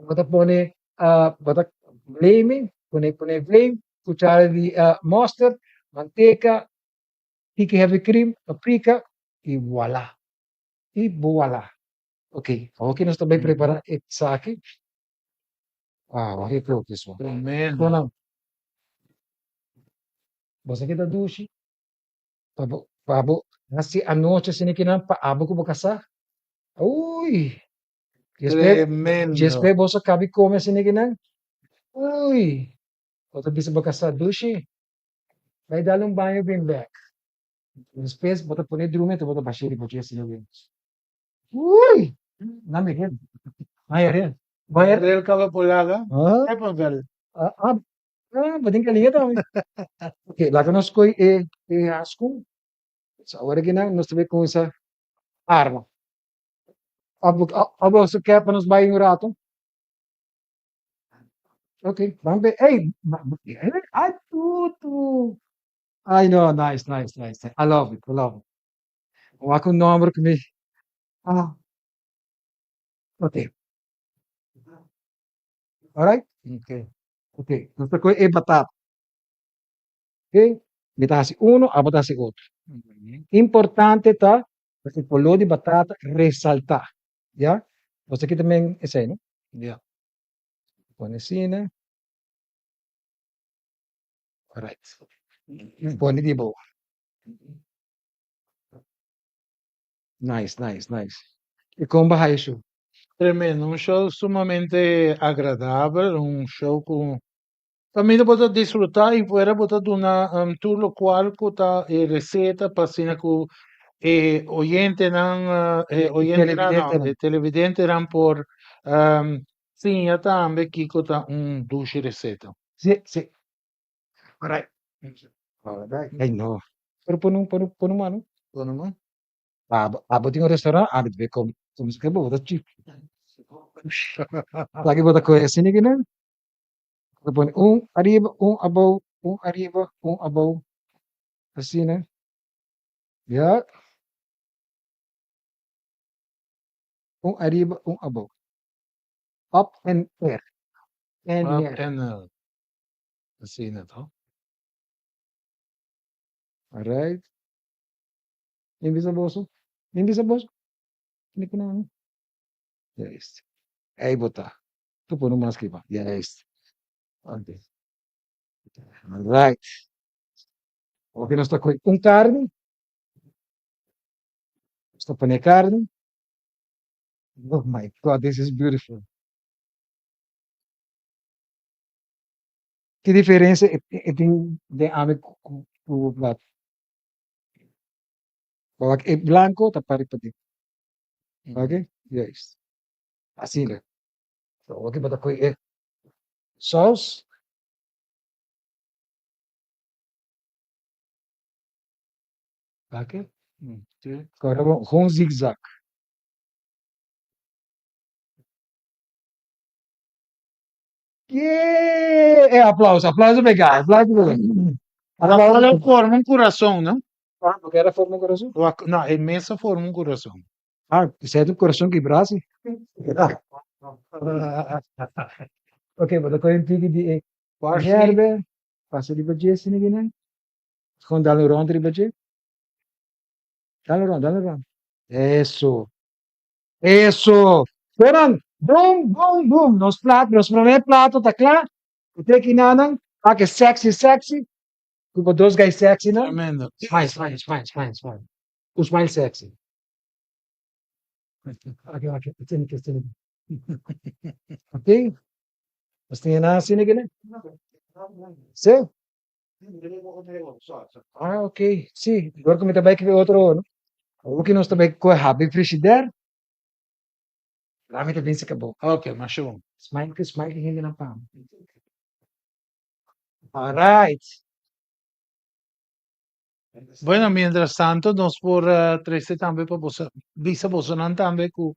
Bata po ni, bata flaming, pune flame, cuchara di mustard, manteca, tiki heavy cream, paprika, e voila. Ok, nós também preparar esse aqui. Wow, I feel this one. Amen. Ito lang. Basta kita dushi. Pabo. Nasi anoche sinikinan paabo ko bakasa. Uy. Tremendo. Jespe bosa kabi come sinikinan. Uy. Oto bisa bakasa dushi. Vai dalong banho bem back. Depois bota pone drume to bota bashiri po chesi yun. Uy. Namikin. Ayarin. Bayar. Real ka ba pulaga? Ah. Ay, pagal. Bading kalinga daw. Okay, laga nós coi asco. Sa agora que nós também com essa arma. Abo se quer para nos bair um rato. Ok, vamos ver. Ei, tudo. I know, nice. I love it. Wala akong number kami. Ah, okay. Alright? Ok. Okay. Gusto ko batata. Okay? Metasi uno, abotasi outro. Uhum. Importante tá, esse polo de batata ressaltar. Yeah? Você aqui também, esse aí, né? Yeah. Põe assim, né? Alright. Põe de boa. Nice, nice, nice. E como vai isso? Tremendo, um show sumamente agradável, um show com também dá para desfrutar e fora botar uma tour local com a receita para cima com oyente não oyente Televidente, não né? televidente não por sim já também aqui com duche receita. Sim, sim. Alright. Alright. Ay, no. Pero põe um ano. Ano Abot yung restaurant, abot be como se quebrou, tá cheap. Lagi bota coisa assim, né? Põe um arriba, um above. Assim, né? Yeah. Um arriba, um above. Up and air. And up air. and assim na to. Alright. Imbis na boso. Imbis na boso. Hindi ko na ano. Yes. Ay, bota. Ito po nung mas kiba. Yes. Okay. Alright. Okay, nós está com carne. Está põe carne. Oh my God, this is beautiful. Que diferença tem de ame com plato? É branco, tá pare para Okay? Yes. Assim, né? So, okay, bota com sauce. Okay? Okay. Agora com zigzag. Yeah! Aplauso, aplauso pegar, aplauso pegar. Ela forma coração, não? Ah, porque era forma coração. Não, a mesa forma coração. Ah, isso é do coração que brasi. Okay, bota com tigre de Parsley. herbe. Passa de badia assim, né? Com dar no rondo de badia. Dá no rondo, dá no rondo. Isso. Isso. Foram. Boom, boom, boom. Nos primeiro prato, tá claro? O que que nanang? Ah, que sexy, sexy. Tipo, dois guys sexy, não? Tremendo. Smile. O smile sexy. Okay. It's okay. Mas tingnan na sino gina. Sim. Ah, ok. Sim. Agora como também que outro, no? O que nós também com happy frigidaire. Lá me também se acabou. Ok, mushroom. Smile que hindi na pa. Alright. Bueno, mientras tanto, nós por trece também para você, visa você não também que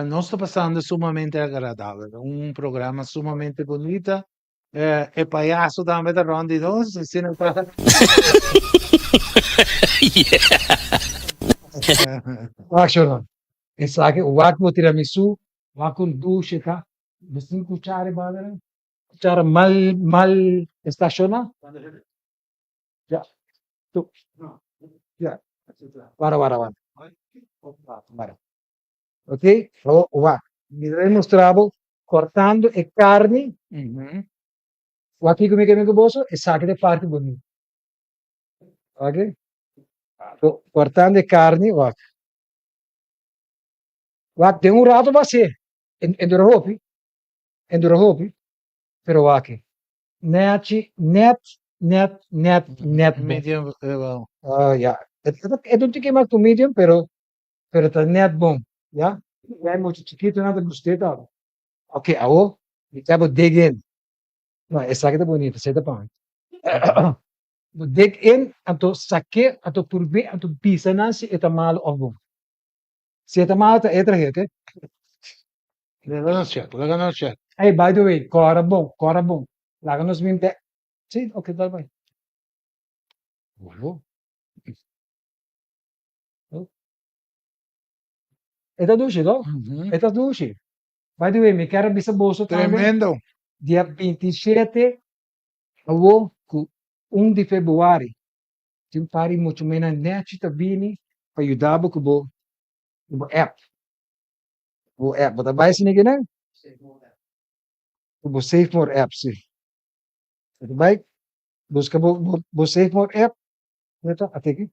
nós está passando sumamente agradável, um programa sumamente bonito, e palhaço também da Rondi nós, se não está. Action. Essa aqui, o wak mo tiramisu, wakun douche ka. Bising kuchare badana. Kuchara mal estaciona. Ya. Tu. Ya. Para. Para. Ok? Wa. Mi mostravo cortando e carne. O aqui como que me gosto, e saque de parte bonita. Ok? So, cortando e carne, wak. Wak, tem rato vai ser. Enduro hopi. Pero wak. Net. Medium, well. Yeah. I don't think I'm to medium, pero tá net bom. Yeah? É muito chiquito, nada gostei, tá? Ok, aô. Me tava dig in. Não, essa aqui tá bonita, essa tá bom. Dig in, ato saque, ato turbi, ato pisa na si eta malo ovo. Si eta malo tá etra aqui, ok? Laga no check. Hey, by the way, cora bom. Laga nos mim te. Sim, ok, tá bem. Oh. Esta dushi, no? Uhum. Esta dushi. By the way, me quero bisa bolso também. Tremendo. Dia 27 ao 1 de februário. Tem pari muito menos net tabini para ajudar com o app. O app, bota vai sini gina? O Save More app, sim. Baik, busca o Save More app. Ito, até aqui.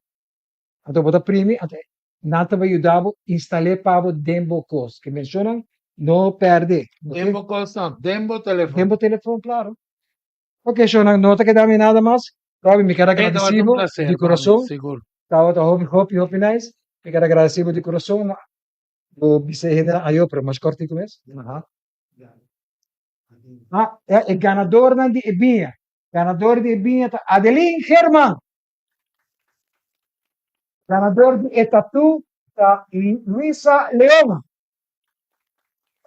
Ato bota primi, até nata vai ajudar instalar para o Dembo Cost, que mencionam não perde. Okay? Dembo costa, Dembo telefone. Tempo telefone, claro. Ok, so nota que dá-me nada mais. Robin, me quero agradecido de coração. Seguro. Hope nice. Me quero agradecido de coração. O Biceida aí, pero mais corto que isso. Ah, é ganador de Ebinha. Ganador de Ebinha, Adeline Herman. Ganador de Etatu, Luisa Leona.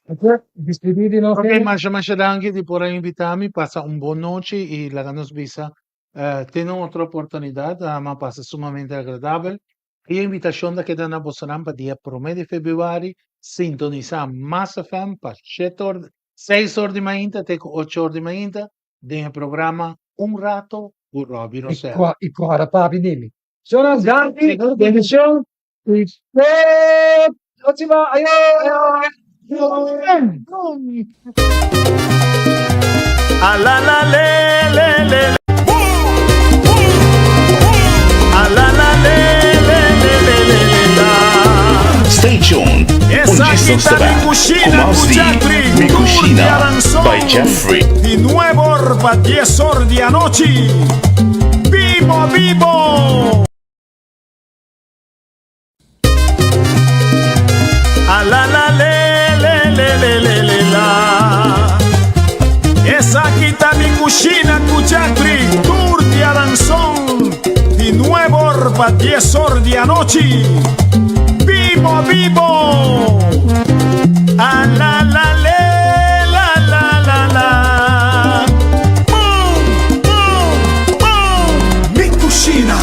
Ok, despedida de nós. Ok, mas danke di por invitarmi, passa un buon noche e la nos visa. Tenho outra oportunidade, mas passa sumamente agradável. E a invitação da que dá na Boston para dia 1 de fevereiro, sintonizar Massa FM para 6 horas de manhã até 8 horas de manhã, tem o programa Rato por Robbie Rosell. E agora, papi, dimmi. Sono Zanti, benedizione. Ottima, A la la le le le. A la la le le le le la. Stay tuned. Essa Un aqui gisto tá back. mi cucina, Con más Jeffrey, Mi Tour di Cucina Aranzon. by Jeffrey. Di nuevo per 10 ore di anoci. Vivo, vivo. A la la le le le le le le la. Essa aqui tá mi cucina con Jeffrey, Tour di Aranzon. Di nuevo per 10 ore di anoci. Vivo, vivo. A la la le la la la la. Boom, boom, boom. Mi cucina.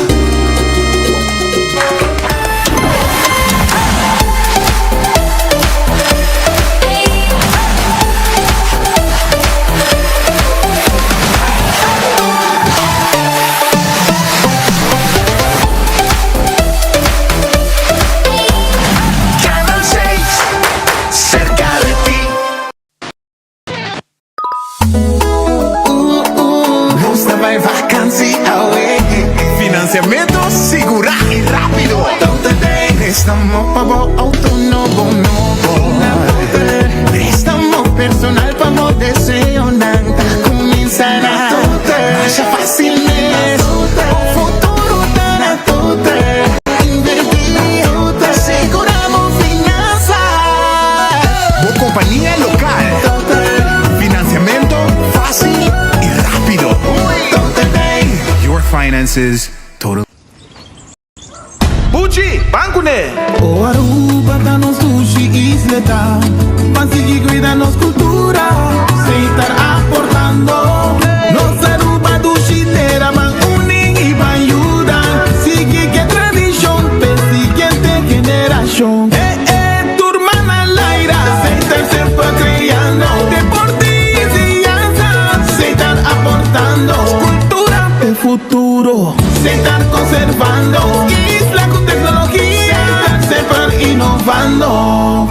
Canal 6, cerca de ti. Gusta vai vakantie away. Financiamento segura e rápido. Préstamo pago autónomo novo. Préstamo personal pago deseo nada. Comenzará mais fácil mesmo. Futuro tá na tuta. Invertir, seguramos finanças. Boa companhia local. Financiamento fácil e rápido. Your finances total. Bucci, bancune. O Aruba tá no sushi isleta. Consegui cuidar nos cultura. Sem estar aportando. Nos Aruba do Chilera van unen e van ayudar. Sigue que tradición, per siguiente generación. Tu hermana Laira. Sem estar sempre criando. Deporte y enseñanza. Sem estar aportando. Cultura el futuro. Sem estar conservando. Isla con tecnología. Sempre innovando.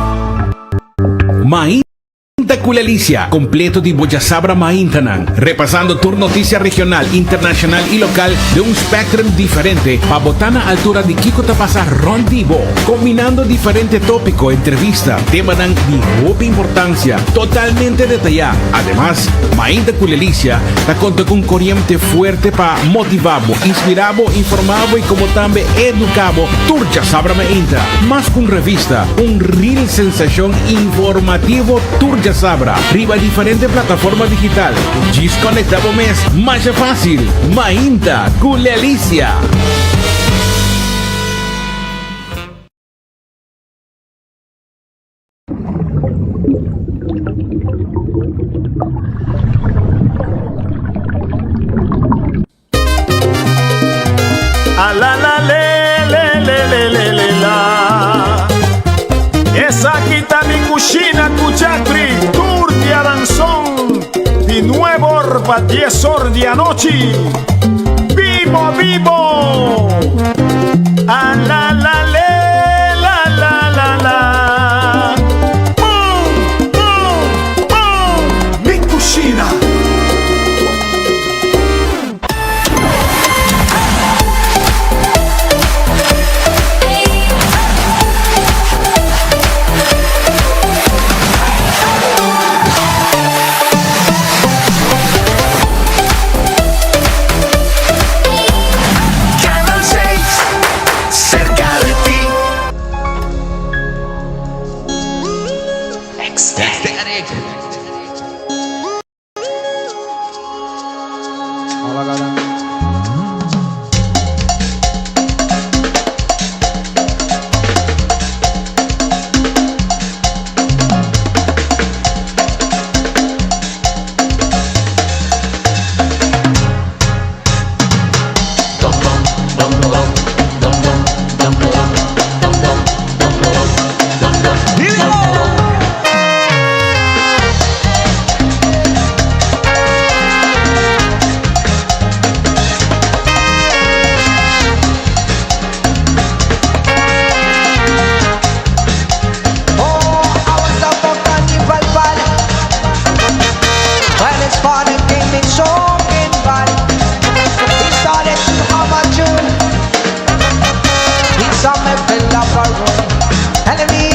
Mainta Culelicia, completo di Boyasabra Maintanan, repasando tu noticia regional, internacional y local de un espectro diferente, pa botana altura de Kiko Tapasa Ron Vivo, combinando diferentes tópicos, entrevista, tema de mucha importancia, totalmente detallado. Además, Mainta Culelicia te cuenta con corriente fuerte para motivar, inspirar, informar y como también educar Turja Sabra Mainta, más que una revista, un real sensación informativo Turja Sabra, riba diferente plataforma digital. Gis conectado mes, más fácil. Mainta Culelicia. A la la le le le le le le la. pa 10 horas de anoche. Vivo, vivo. Ah, la, la, le, la, la, la, la. Boom, boom, boom. Mi cucina. Canal 6, cerca de ti. Enemy